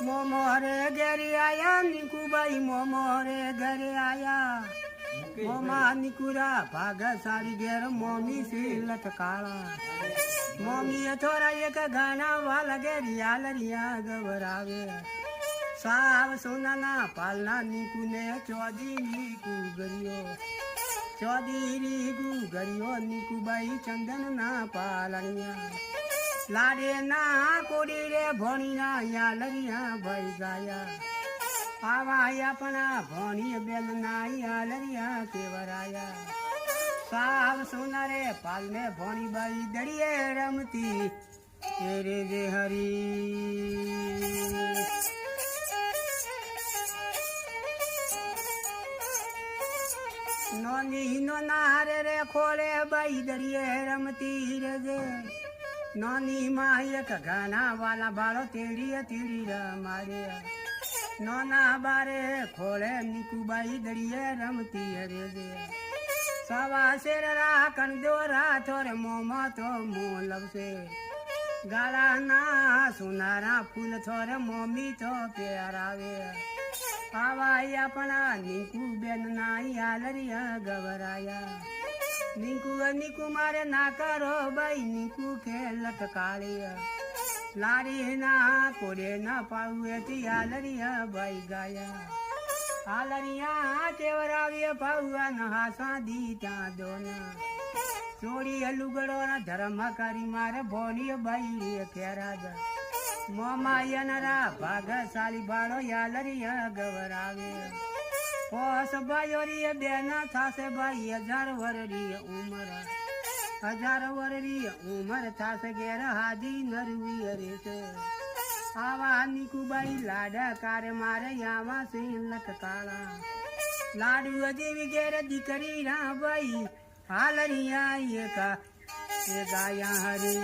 मोमो रे घरे आया निकू भाई मोमो रे घरे आया मोमा निकुरा भाग सारी घेर मोमी सी लटकाला मोमी थोड़ा एक गाना वाला घेरिया लरिया घबरावे साव सोना ना पालना निकू ने चौधी निकू गरियो चौधी निकू गरियो निकू भाई चंदन ना पालनिया लाडे ना कोडी रे भोणी ना या लरिया भाई गाया आवा अपना भोणी बेल ना या लरिया केवराया साव सोना रे पाल में भोणी बाई दड़िए रमती तेरे जे हरी नोनी नो नारे रे खोले बाई दड़िए रमती रे जे नोनी माँ एक गाना वाला बालो तेड़ी तेड़ी मारे नोना बारे खोले निकू बाई दड़िए रमती रे जे सवा शेर रा कन दो रा थोरे मोमा तो मुँह लबसे गाला ना सुनारा फूल थोरे मोमी तो प्यारावे आवा अपना निकू बेन ना यालरिया घबराया निकू निकू मारे ना करो भाई निकू के लटकालिया लाड़ी ना कोड़े ना पाऊए तिया लरिया भाई गाया आलरिया केवराविया पाऊआ नहासा दी त्या दोना चोरी लुगड़ो ना धर्म करी मारे बोनी भाई केराज मोमा यनरा भाग साली बाड़ो या लरिया गवरावे पोस बायोरी बेना था से भाई 1000 वररी उमर 1000 वररी उमर था से गेर हादी नरवी रे से आवा निकू बाई लाडा कार मारे यावा से लटकाला लाडू देवी गेर दिकरी रा बाई हालरिया ये का ये गाया हरी।